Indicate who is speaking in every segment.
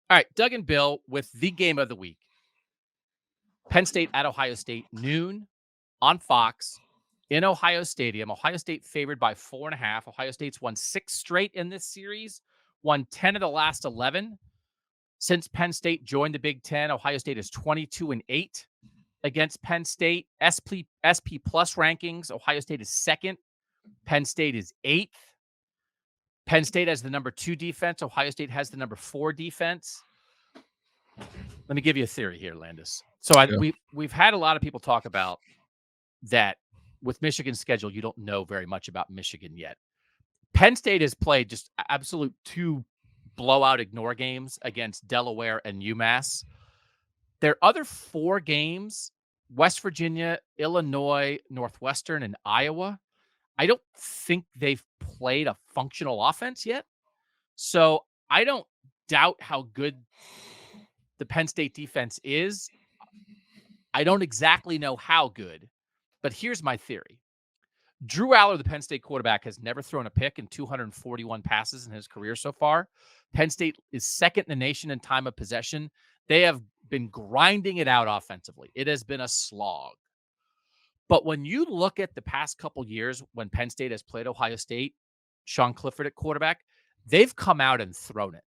Speaker 1: All right, Doug and Bill with the game of the week. Penn State at Ohio State, noon on Fox in Ohio Stadium. Ohio State favored by 4.5. Ohio State's won 6 straight in this series, won 10 of the last 11. Since Penn State joined the Big Ten, Ohio State is 22-8 against Penn State. SP Plus rankings, Ohio State is second. Penn State is 8th. Penn State has the number 2 defense. Ohio State has the number 4 defense. Let me give you a theory here, Landis. So we've had a lot of people talk about that with Michigan's schedule, you don't know very much about Michigan yet. Penn State has played just absolute 2 blowout ignore games against Delaware and UMass. Their other 4 games, West Virginia, Illinois, Northwestern, and Iowa, I don't think they've played a functional offense yet. So I don't doubt how good the Penn State defense is. I don't exactly know how good, but here's my theory. Drew Aller, the Penn State quarterback, has never thrown a pick in 241 passes in his career so far. Penn State is second in the nation in time of possession. They have been grinding it out offensively. It has been a slog. But when you look at the past couple years when Penn State has played Ohio State, Sean Clifford at quarterback, they've come out and thrown it.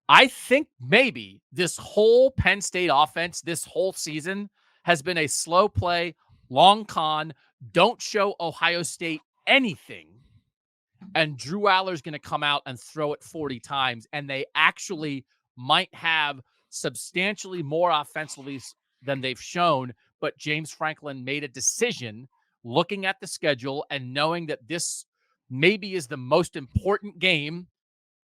Speaker 1: I think maybe this whole Penn State offense this whole season has been a slow play, long con, don't show Ohio State anything. And Drew Aller's going to come out and throw it 40 times, and they actually might have substantially more offensively than they've shown. But James Franklin made a decision looking at the schedule and knowing that this maybe is the most important game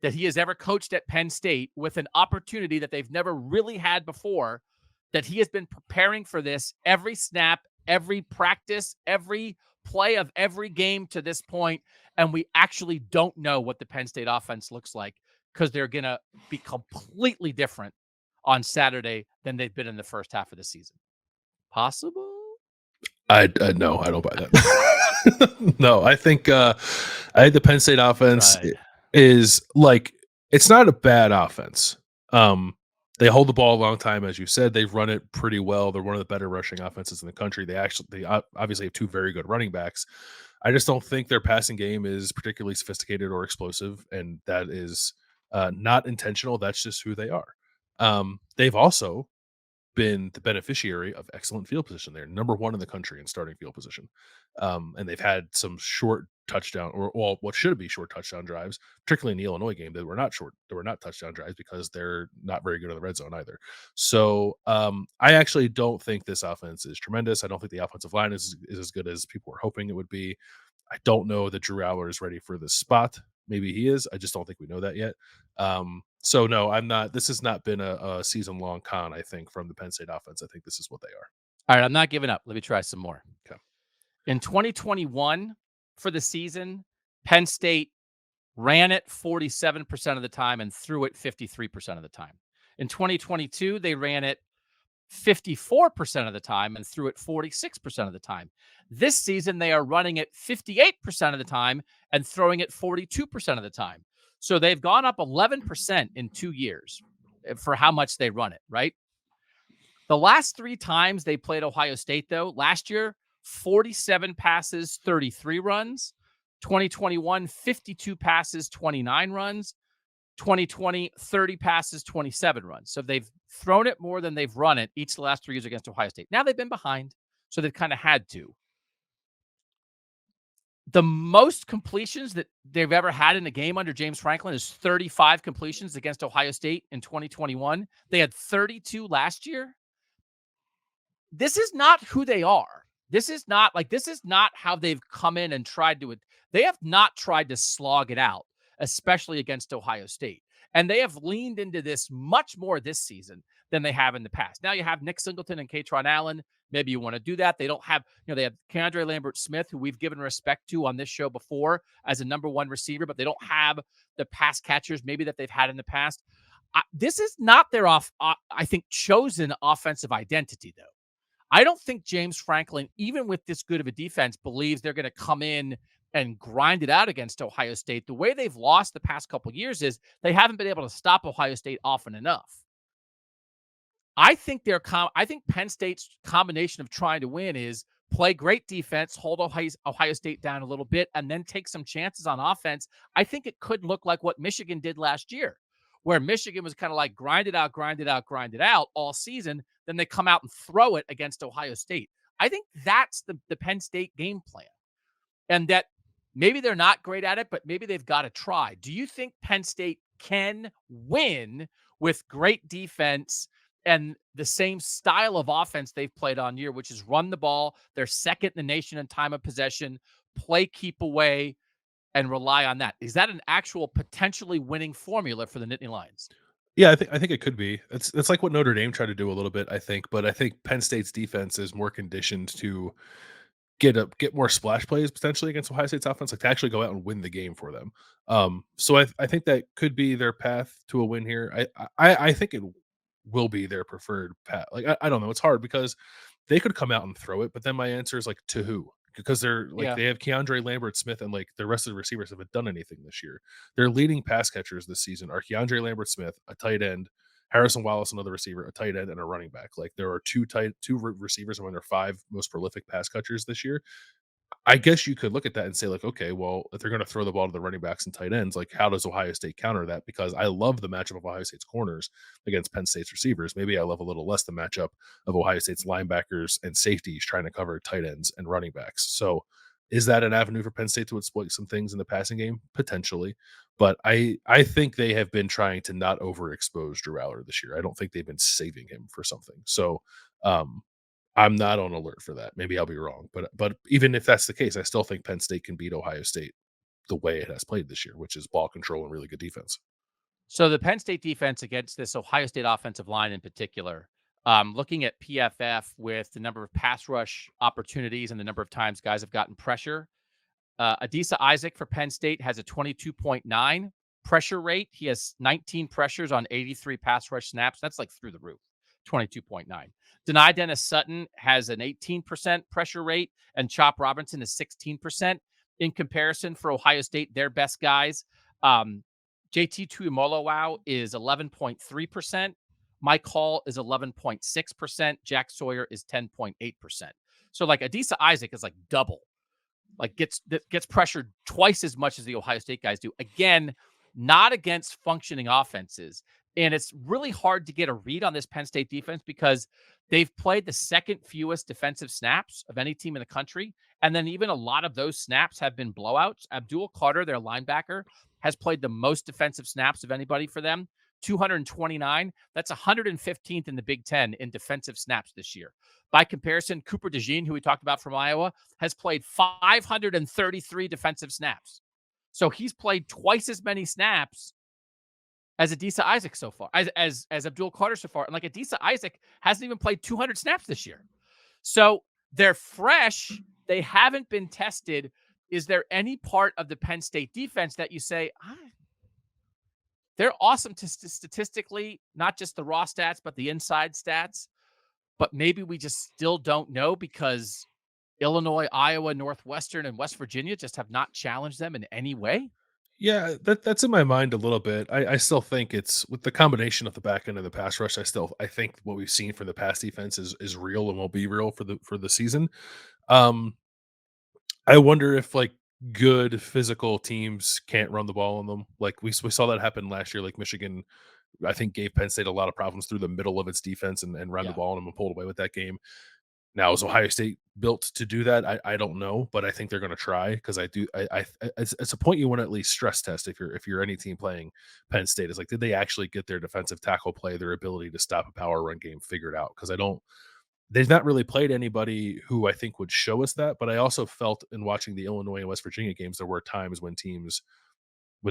Speaker 1: that he has ever coached at Penn State, with an opportunity that they've never really had before, that he has been preparing for this every snap, every practice, every play of every game to this point. And we actually don't know what the Penn State offense looks like, because they're going to be completely different on Saturday than they've been in the first half of the season. Possible?
Speaker 2: No, I don't buy that. No, I think the Penn State offense is like, it's not a bad offense. They hold the ball a long time, as you said. They've run it pretty well. They're one of the better rushing offenses in the country. They obviously have 2 very good running backs. I just don't think their passing game is particularly sophisticated or explosive, and that is not intentional. That's just who they are. They've also been the beneficiary of excellent field position. They're number 1 in the country in starting field position. And they've had some short touchdown, or what should be short touchdown drives, particularly in the Illinois game, that were not short. They were not touchdown drives because they're not very good in the red zone either. So I actually don't think this offense is tremendous. I don't think the offensive line is as good as people were hoping it would be. I don't know that Drew Aller is ready for this spot. Maybe he is. I just don't think we know that yet. So no, I'm not. This has not been a season-long con, I think, from the Penn State offense. I think this is what they are.
Speaker 1: All right, I'm not giving up. Let me try some more.
Speaker 2: Okay.
Speaker 1: In 2021, for the season, Penn State ran it 47% of the time and threw it 53% of the time. In 2022, they ran it 54% of the time and threw it 46% of the time. This season, they are running it 58% of the time and throwing it 42% of the time. So they've gone up 11% in 2 years for how much they run it, right? The last 3 times they played Ohio State, though, last year, 47 passes, 33 runs. 2021, 52 passes, 29 runs. 2020, 30 passes, 27 runs. So they've thrown it more than they've run it each of the last 3 years against Ohio State. Now they've been behind, so they've kind of had to. The most completions that they've ever had in a game under James Franklin is 35 completions against Ohio State in 2021. They had 32 last year. This is not who they are. This is not how they've come in and tried to. They have not tried to slog it out, especially against Ohio State. And they have leaned into this much more this season than they have in the past. Now you have Nick Singleton and Katron Allen. Maybe you want to do that. They don't have, they have Keandre Lambert-Smith, who we've given respect to on this show before as a number 1 receiver, but they don't have the pass catchers maybe that they've had in the past. This is not their I think, chosen offensive identity, though. I don't think James Franklin, even with this good of a defense, believes they're going to come in and grind it out against Ohio State. The way they've lost the past couple years is they haven't been able to stop Ohio State often enough. I think I think Penn State's combination of trying to win is play great defense, hold Ohio State down a little bit, and then take some chances on offense. I think it could look like what Michigan did last year, where Michigan was kind of like grind it out, grind it out, grind it out all season. Then they come out and throw it against Ohio State. I think that's the Penn State game plan. And that maybe they're not great at it, but maybe they've got to try. Do you think Penn State can win with great defense and the same style of offense they've played on year, which is run the ball? They're second in the nation in time of possession, play keep away, and rely on that. Is that an actual potentially winning formula for the Nittany Lions?
Speaker 2: Yeah, I think it could be. It's like what Notre Dame tried to do a little bit, I think, but I think Penn State's defense is more conditioned to get more splash plays potentially against Ohio State's offense, like to actually go out and win the game for them. So I think that could be their path to a win here. I think it will be their preferred path. Like I don't know, it's hard because they could come out and throw it, but then my answer is like to who? Because they're like
Speaker 1: Yeah.
Speaker 2: they have Keandre Lambert Smith and like the rest of the receivers haven't done anything this year. Their leading pass catchers this season are Keandre Lambert Smith, a tight end, Harrison Wallace, another receiver, a tight end, and a running back. Like there are two receivers among their five most prolific pass catchers this year. I guess you could look at that and say, like, okay, well, if they're going to throw the ball to the running backs and tight ends, like, how does Ohio State counter that? Because I love the matchup of Ohio State's corners against Penn State's receivers. Maybe I love a little less the matchup of Ohio State's linebackers and safeties trying to cover tight ends and running backs. So, is that an avenue for Penn State to exploit some things in the passing game? Potentially, but I think they have been trying to not overexpose Drew Aller this year. I don't think they've been saving him for something. So, um, I'm not on alert for that. Maybe I'll be wrong, but even if that's the case, I still think Penn State can beat Ohio State the way it has played this year, which is ball control and really good defense.
Speaker 1: So the Penn State defense against this Ohio State offensive line in particular, looking at PFF with the number of pass rush opportunities and the number of times guys have gotten pressure, Adisa Isaac for Penn State has a 22.9 pressure rate. He has 19 pressures on 83 pass rush snaps. That's like through the roof, 22.9. Deni Dennis Sutton has an 18% pressure rate, and Chop Robinson is 16%. In comparison, for Ohio State, their best guys, JT Tuimoloau is 11.3%. Mike Hall is 11.6%. Jack Sawyer is 10.8%. So like Adisa Isaac is like double, like gets pressured twice as much as the Ohio State guys do. Again, not against functioning offenses. And it's really hard to get a read on this Penn State defense because they've played the second fewest defensive snaps of any team in the country. And then even a lot of those snaps have been blowouts. Abdul Carter, their linebacker, has played the most defensive snaps of anybody for them, 229. That's 115th in the Big Ten in defensive snaps this year. By comparison, Cooper DeJean, who we talked about from Iowa, has played 533 defensive snaps. So he's played twice as many snaps as Adisa Isaac so far, as Abdul Carter so far. And like Adisa Isaac hasn't even played 200 snaps this year. So they're fresh. They haven't been tested. Is there any part of the Penn State defense that you say, they're awesome statistically, not just the raw stats, but the inside stats, but maybe we just still don't know because Illinois, Iowa, Northwestern, and West Virginia just have not challenged them in any way?
Speaker 2: Yeah, that's in my mind a little bit. I still think it's with the combination of the back end of the pass rush. I think what we've seen from the pass defense is real and will be real for the season. Um, I wonder if like good physical teams can't run the ball on them. Like we saw that happen last year. Like Michigan, I think gave Penn State a lot of problems through the middle of its defense and ran the
Speaker 1: Yeah.
Speaker 2: ball on them and pulled away with that game. Now, is Ohio State built to do that? I don't know, but I think they're going to try because it's a point you want to at least stress test if you're any team playing Penn State. Is like, did they actually get their defensive tackle play, their ability to stop a power run game figured out? Because they've not really played anybody who I think would show us that. But I also felt in watching the Illinois and West Virginia games, there were times when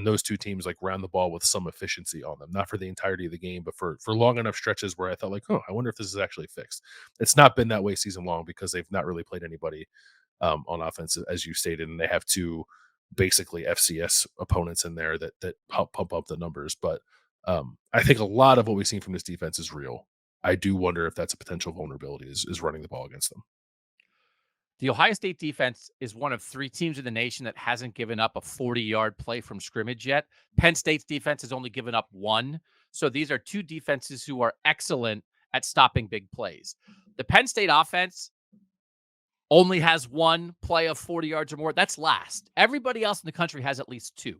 Speaker 2: those two teams like ran the ball with some efficiency on them, not for the entirety of the game, but for long enough stretches where I thought like, oh, I wonder if this is actually fixed. It's not been that way season long because they've not really played anybody on offense, as you stated, and they have two basically FCS opponents in there that help pump up the numbers. But I think a lot of what we've seen from this defense is real. I do wonder if that's a potential vulnerability is running the ball against them.
Speaker 1: The Ohio State defense is one of 3 teams in the nation that hasn't given up a 40-yard play from scrimmage yet. Penn State's defense has only given up 1. So these are 2 defenses who are excellent at stopping big plays. The Penn State offense only has 1 play of 40 yards or more. That's last. Everybody else in the country has at least 2.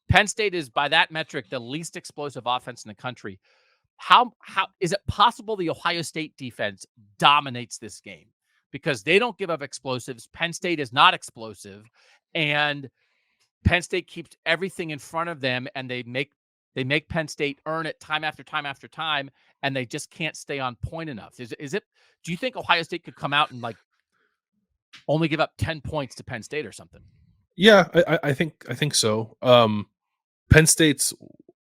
Speaker 1: Penn State is, by that metric, the least explosive offense in the country. How is it possible the Ohio State defense dominates this game? Because they don't give up explosives. Penn State is not explosive, and Penn State keeps everything in front of them, and they make Penn State earn it time after time after time, and they just can't stay on point enough. Is it? Do you think Ohio State could come out and like only give up 10 points to Penn State or something?
Speaker 2: Yeah, I think so. Penn State's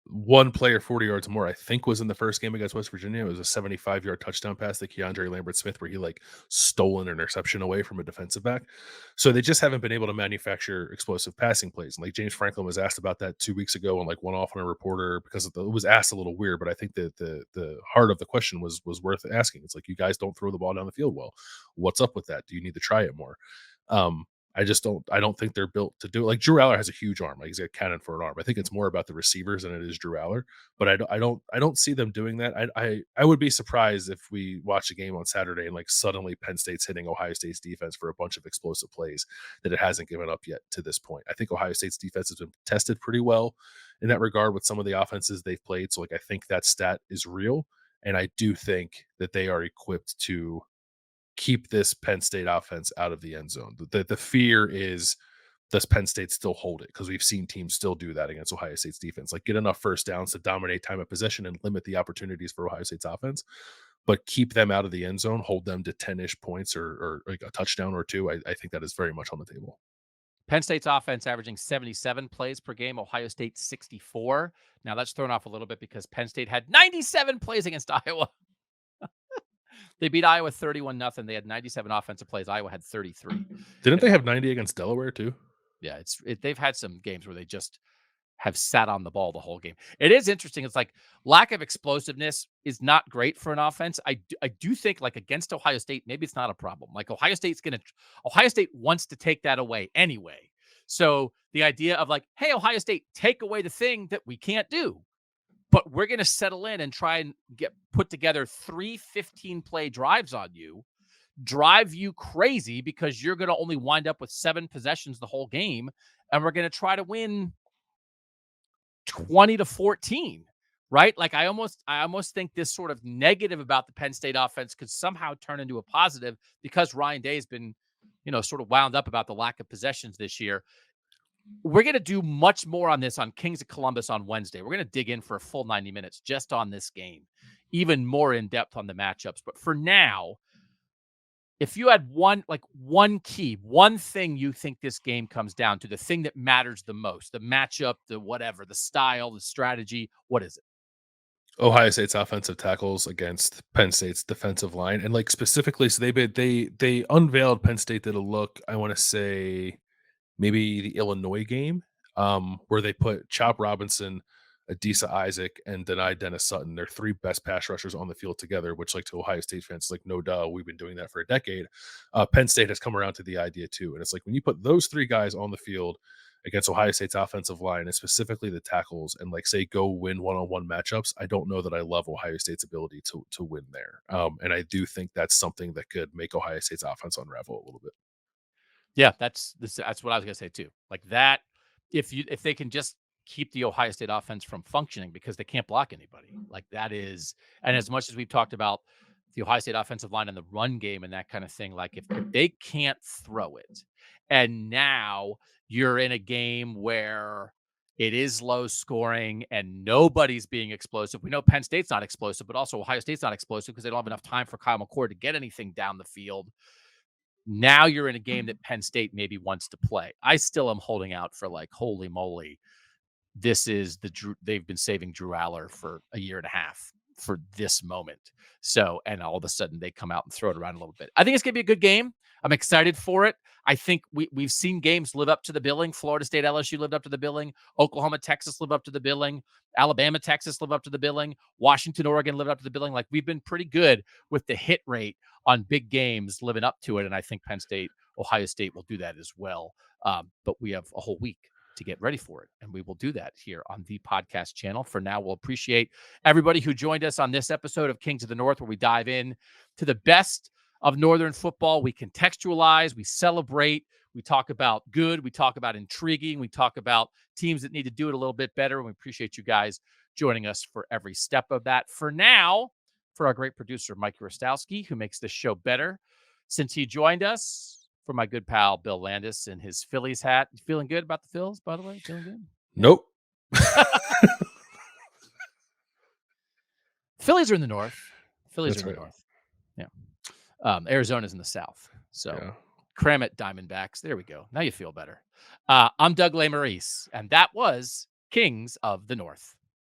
Speaker 2: 1 player 40 yards or more, I think, was in the first game against West Virginia. It was a 75-yard touchdown pass to Keandre Lambert-Smith where he like stole an interception away from a defensive back. So they just haven't been able to manufacture explosive passing plays. And like James Franklin was asked about that 2 weeks ago and like went off on a reporter because it was asked a little weird, but I think that the heart of the question was worth asking. It's like, you guys don't throw the ball down the field well. What's up with that? Do you need to try it more? I don't think they're built to do it. Like Drew Aller has a huge arm. Like he's got a cannon for an arm. I think it's more about the receivers than it is Drew Aller. But I don't see them doing that. I would be surprised if we watch a game on Saturday and like suddenly Penn State's hitting Ohio State's defense for a bunch of explosive plays that it hasn't given up yet to this point. I think Ohio State's defense has been tested pretty well in that regard with some of the offenses they've played. So like I think that stat is real. And I do think that they are equipped to keep this Penn State offense out of the end zone. The fear is, does Penn State still hold it? Because we've seen teams still do that against Ohio State's defense, like get enough first downs to dominate time of possession and limit the opportunities for Ohio State's offense, but keep them out of the end zone, hold them to 10-ish points or like a touchdown or 2. I think that is very much on the table.
Speaker 1: Penn State's offense averaging 77 plays per game, Ohio State 64. Now that's thrown off a little bit because Penn State had 97 plays against Iowa. They beat Iowa 31-0. They had 97 offensive plays. Iowa had 33.
Speaker 2: Didn't they have 90 against Delaware too?
Speaker 1: Yeah, they've had some games where they just have sat on the ball the whole game. It is interesting. It's like lack of explosiveness is not great for an offense. I do think like against Ohio State, maybe it's not a problem. Like Ohio State wants to take that away anyway. So the idea of like, hey, Ohio State, take away the thing that we can't do. But we're going to settle in and try and put together 3 15-play drives on you, drive you crazy because you're going to only wind up with 7 possessions the whole game, and we're going to try to win 20-14, right? Like I almost think this sort of negative about the Penn State offense could somehow turn into a positive because Ryan Day's been, sort of wound up about the lack of possessions this year. We're going to do much more on this on Kings of Columbus on Wednesday. We're going to dig in for a full 90 minutes just on this game, even more in depth on the matchups. But for now, if you had one thing you think this game comes down to, the thing that matters the most, the matchup, the whatever, the style, the strategy, what is it?
Speaker 2: Ohio State's offensive tackles against Penn State's defensive line. And like specifically, so they unveiled Penn State did a look, I want to say maybe the Illinois game, where they put Chop Robinson, Adisa Isaac, and denied Dennis Sutton. They're 3 best pass rushers on the field together, which like to Ohio State fans, like no duh, we've been doing that for a decade. Penn State has come around to the idea too. And it's like when you put those 3 guys on the field against Ohio State's offensive line and specifically the tackles and like say go win one-on-one matchups, I don't know that I love Ohio State's ability to win there. And I do think that's something that could make Ohio State's offense unravel a little bit.
Speaker 1: Yeah, that's what I was going to say too. Like that, if they can just keep the Ohio State offense from functioning because they can't block anybody, like that is, and as much as we've talked about the Ohio State offensive line and the run game and that kind of thing, like if they can't throw it, and now you're in a game where it is low scoring and nobody's being explosive. We know Penn State's not explosive, but also Ohio State's not explosive because they don't have enough time for Kyle McCord to get anything down the field. Now you're in a game that Penn State maybe wants to play. I still am holding out for like, holy moly, this is they've been saving Drew Aller for a year and a half for this moment. So, and all of a sudden they come out and throw it around a little bit. I think it's going to be a good game. I'm excited for it. I think we've seen games live up to the billing. Florida State, LSU lived up to the billing. Oklahoma, Texas live up to the billing. Alabama, Texas live up to the billing. Washington, Oregon lived up to the billing. Like, we've been pretty good with the hit rate on big games living up to it. And I think Penn State, Ohio State will do that as well. But we have a whole week to get ready for it. And we will do that here on the podcast channel. For now, we'll appreciate everybody who joined us on this episode of Kings of the North, where we dive in to the best of Northern football. We contextualize, we celebrate, we talk about good, we talk about intriguing, we talk about teams that need to do it a little bit better. And we appreciate you guys joining us for every step of that. For now, for our great producer, Mike Rostowski, who makes this show better since he joined us, for my good pal, Bill Landis, in his Phillies hat. You feeling good about the Phils, by the way? Feeling good?
Speaker 2: Nope.
Speaker 1: Phillies are in the north. Phillies
Speaker 2: That's
Speaker 1: are in the
Speaker 2: right.
Speaker 1: north. Yeah. Arizona's in the south. So cram it, Diamondbacks. There we go. Now you feel better. I'm Doug Lesmerises, and that was Kings of the North.